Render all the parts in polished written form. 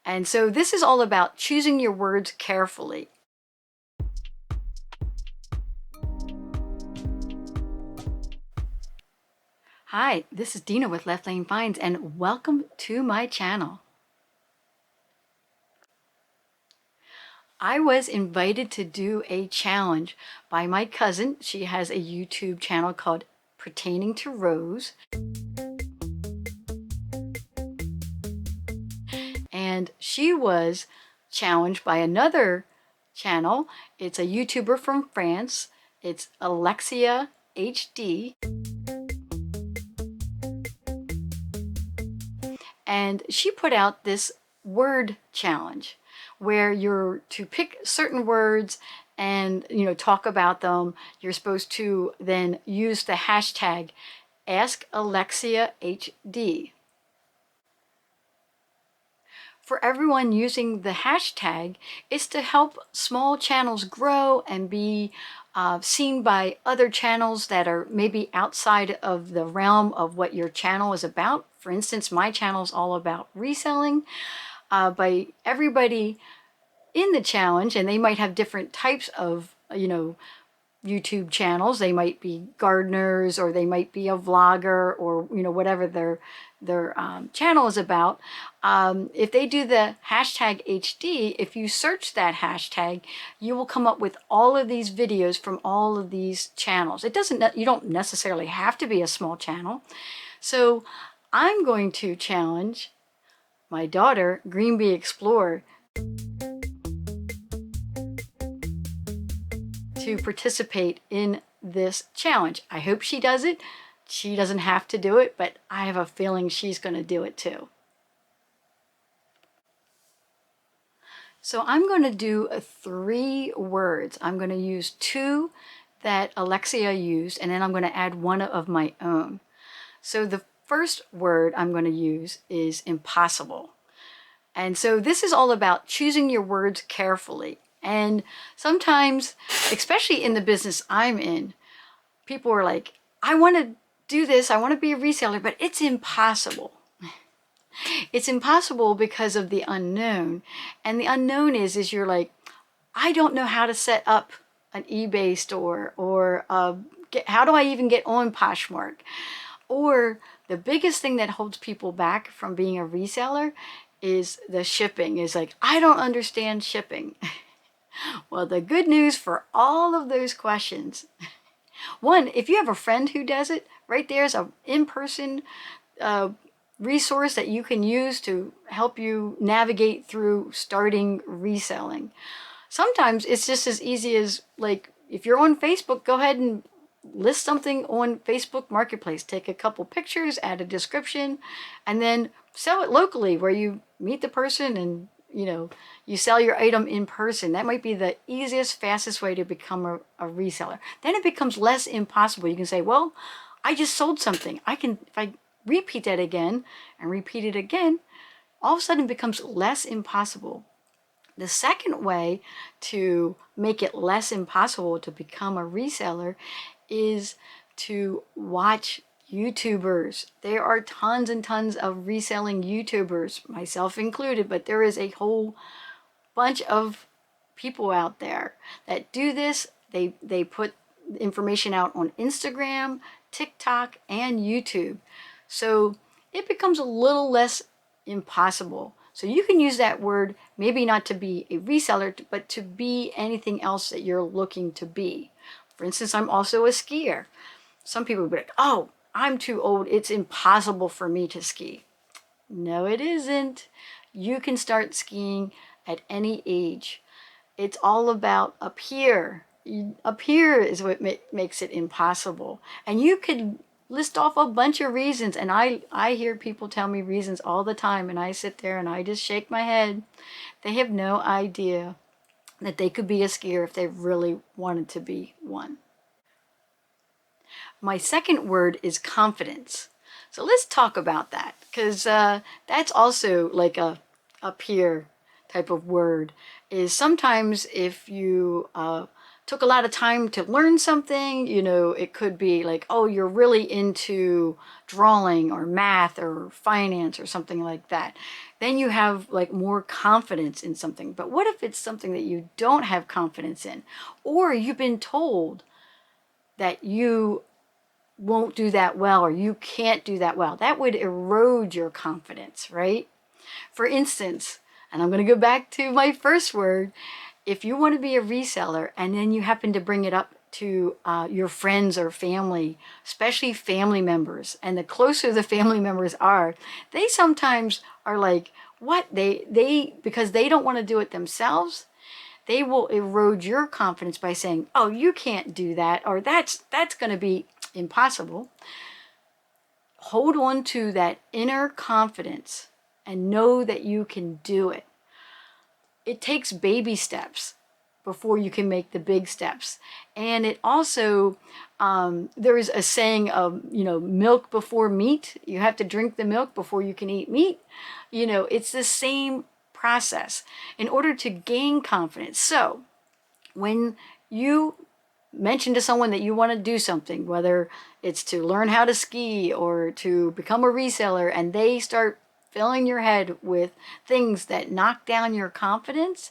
And so this is all about choosing your words carefully. Hi, this is Dena with Left Lane Finds, and welcome to my channel. I was invited to do a challenge by my cousin. She has a YouTube channel called Pertaining to Rose. And she was challenged by another channel. It's a YouTuber from France. It's Alexia HD. And she put out this word challenge where you're to pick certain words and talk about them. You're supposed to then use the hashtag #AskAlexiaHD. For everyone using the hashtag is to help small channels grow and be seen by other channels that are maybe outside of the realm of what your channel is about. For instance, my channel is all about reselling. By everybody in the challenge, and they might have different types of, YouTube channels. They might be gardeners, or they might be a vlogger, or whatever their channel is about. If they do the hashtag HD, if you search that hashtag, you will come up with all of these videos from all of these channels. You don't necessarily have to be a small channel. So I'm going to challenge my daughter, Green Bee Explorer, to participate in this challenge. I hope she does it. She doesn't have to do it, but I have a feeling she's going to do it too. So I'm going to do 3 words. I'm going to use 2 that Alexia used, and then I'm going to add 1 of my own. So the first word I'm going to use is impossible. And so this is all about choosing your words carefully. And sometimes, especially in the business I'm in, people are like, I want to do this, I want to be a reseller, but it's impossible. It's impossible because of the unknown. And the unknown is you're like, I don't know how to set up an eBay store, or how do I even get on Poshmark? Or the biggest thing that holds people back from being a reseller is the shipping. Is like, I don't understand shipping. Well, the good news for all of those questions, one, if you have a friend who does it, right there's an in-person resource that you can use to help you navigate through starting reselling. Sometimes it's just as easy as, like, if you're on Facebook, go ahead and list something on Facebook Marketplace. Take a couple pictures, add a description, and then sell it locally where you meet the person and you sell your item in person. That might be the easiest, fastest way to become a reseller. Then it becomes less impossible. You can say, well, I just sold something. If I repeat that again and repeat it again, all of a sudden it becomes less impossible. The second way to make it less impossible to become a reseller is to watch YouTubers. There are tons and tons of reselling YouTubers, myself included, but there is a whole bunch of people out there that do this. They put information out on Instagram, TikTok, and YouTube. So it becomes a little less impossible. So you can use that word, maybe not to be a reseller, but to be anything else that you're looking to be. For instance, I'm also a skier. Some people would be like, oh, I'm too old, it's impossible for me to ski. No, it isn't. You can start skiing at any age. It's all about up here. Up here is what makes it impossible. And you could list off a bunch of reasons, and I hear people tell me reasons all the time, and I sit there and I just shake my head. They have no idea that they could be a skier if they really wanted to be one. My second word is confidence. So let's talk about that, because that's also like a up here type of word. Is sometimes if you took a lot of time to learn something. You know, it could be like, oh, you're really into drawing or math or finance or something like that. Then you have like more confidence in something. But what if it's something that you don't have confidence in? Or you've been told that you won't do that well or you can't do that well. That would erode your confidence, right? For instance, and I'm going to go back to my first word, if you want to be a reseller and then you happen to bring it up to your friends or family, especially family members, and the closer the family members are, they sometimes are like, what? Because they don't want to do it themselves, they will erode your confidence by saying, oh, you can't do that, or that's going to be impossible. Hold on to that inner confidence and know that you can do it. It takes baby steps before you can make the big steps. And it also, there is a saying of, you know, milk before meat. You have to drink the milk before you can eat meat. You know, it's the same process in order to gain confidence. So when you mention to someone that you want to do something, whether it's to learn how to ski or to become a reseller, and they start filling your head with things that knock down your confidence,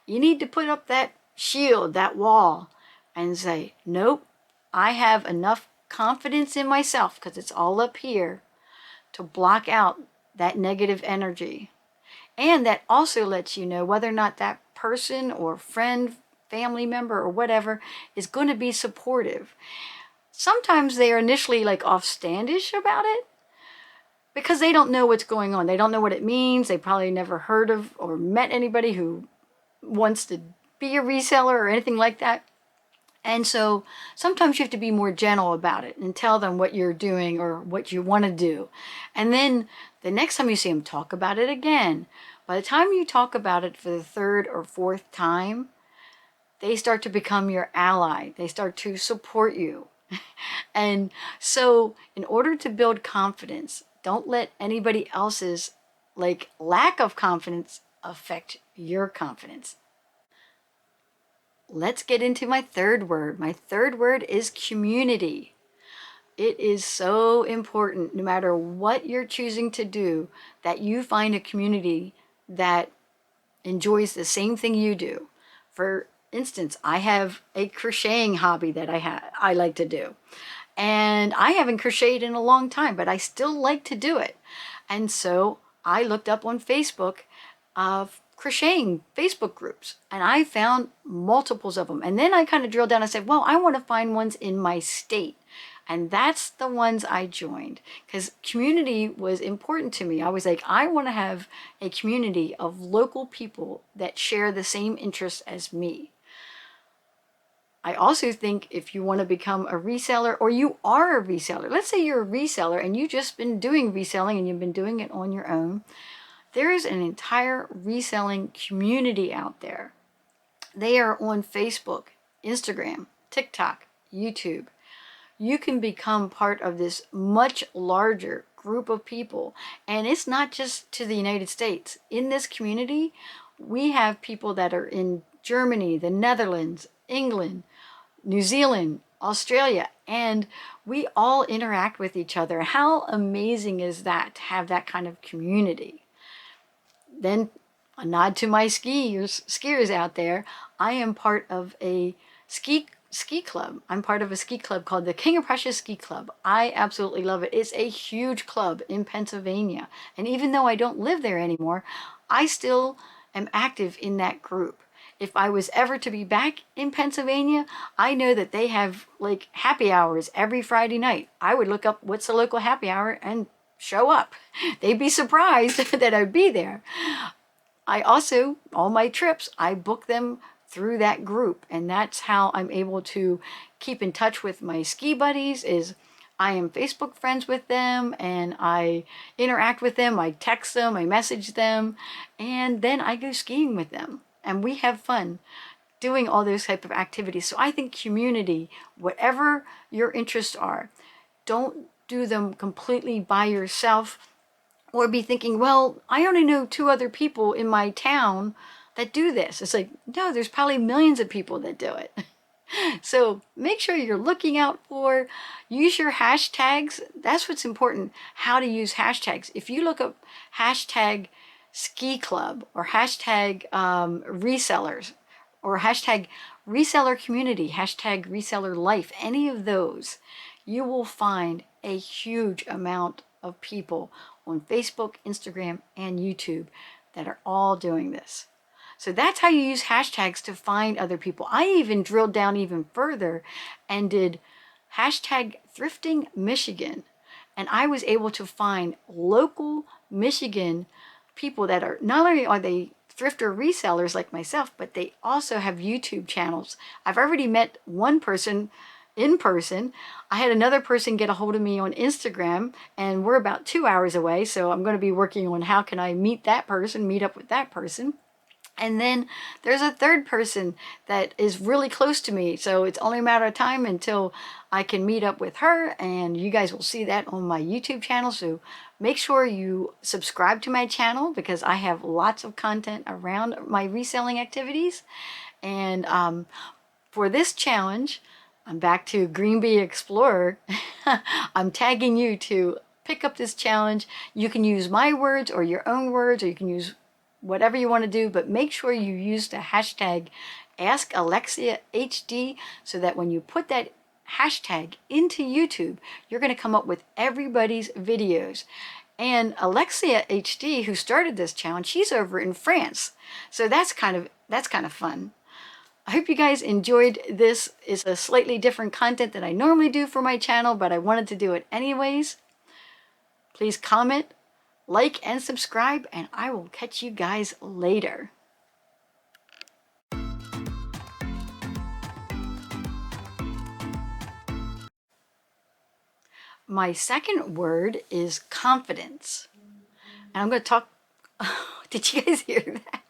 you need to put up that shield, that wall, and say, nope, I have enough confidence in myself, because it's all up here, to block out that negative energy. And that also lets you know whether or not that person or friend, family member, or whatever is going to be supportive. Sometimes they are initially like offstandish about it because they don't know what's going on. They don't know what it means. They probably never heard of or met anybody who wants to be a reseller or anything like that. And so sometimes you have to be more gentle about it and tell them what you're doing or what you want to do. And then the next time you see them, talk about it again. By the time you talk about it for the third or fourth time, they start to become your ally. They start to support you. And so in order to build confidence, don't let anybody else's like lack of confidence affect your confidence. Let's get into my third word. My third word is community. It is so important, no matter what you're choosing to do, that you find a community that enjoys the same thing you do. For instance, I have a crocheting hobby that I like to do. And I haven't crocheted in a long time, but I still like to do it. And so I looked up on Facebook crocheting Facebook groups, and I found multiples of them. And then I kind of drilled down and said, well, I want to find ones in my state. And that's the ones I joined, because community was important to me. I was like, I want to have a community of local people that share the same interests as me. I also think if you want to become a reseller, or you are a reseller, let's say you're a reseller and you've just been doing reselling and you've been doing it on your own, there is an entire reselling community out there. They are on Facebook, Instagram, TikTok, YouTube. You can become part of this much larger group of people. And it's not just to the United States. In this community, we have people that are in Germany, the Netherlands, England, New Zealand, Australia, and we all interact with each other. How amazing is that to have that kind of community? Then a nod to my skiers out there. I am part of a ski club. I'm part of a ski club called the King of Prussia Ski Club. I absolutely love it. It's a huge club in Pennsylvania. And even though I don't live there anymore, I still am active in that group. If I was ever to be back in Pennsylvania, I know that they have like happy hours every Friday night. I would look up what's the local happy hour and show up. They'd be surprised that I'd be there. I also, all my trips, I book them through that group. And that's how I'm able to keep in touch with my ski buddies, is I am Facebook friends with them and I interact with them. I text them, I message them, and then I go skiing with them. And we have fun doing all those type of activities. So I think community, whatever your interests are, don't do them completely by yourself, or be thinking, well, I only know 2 other people in my town that do this. It's like, no, there's probably millions of people that do it. So make sure you're looking out for, use your hashtags. That's what's important, how to use hashtags. If you look up hashtag ski club or hashtag resellers or hashtag reseller community, hashtag reseller life, any of those, you will find a huge amount of people on Facebook, Instagram, and YouTube that are all doing this. So that's how you use hashtags to find other people. I even drilled down even further and did hashtag thrifting Michigan. And I was able to find local Michigan people that are, not only are they thrift or resellers like myself, but they also have YouTube channels. I've already met one person in person. I had another person get a hold of me on Instagram, and we're about 2 hours away. So I'm going to be working on how can I meet that person, meet up with that person. And then there's a third person that is really close to me. So it's only a matter of time until I can meet up with her, and you guys will see that on my YouTube channel. So make sure you subscribe to my channel because I have lots of content around my reselling activities. And for this challenge, I'm back to Green Bee Explorer. I'm tagging you to pick up this challenge. You can use my words or your own words, or you can use whatever you want to do, but make sure you use the hashtag AskAlexiaHD so that when you put that hashtag into YouTube, you're going to come up with everybody's videos. And Alexia HD, who started this challenge, she's over in France. So that's kind of fun. I hope you guys enjoyed this. It's a slightly different content than I normally do for my channel, but I wanted to do it anyways. Please comment, like, and subscribe, and I will catch you guys later. My second word is confidence. And I'm going to talk, did you guys hear that?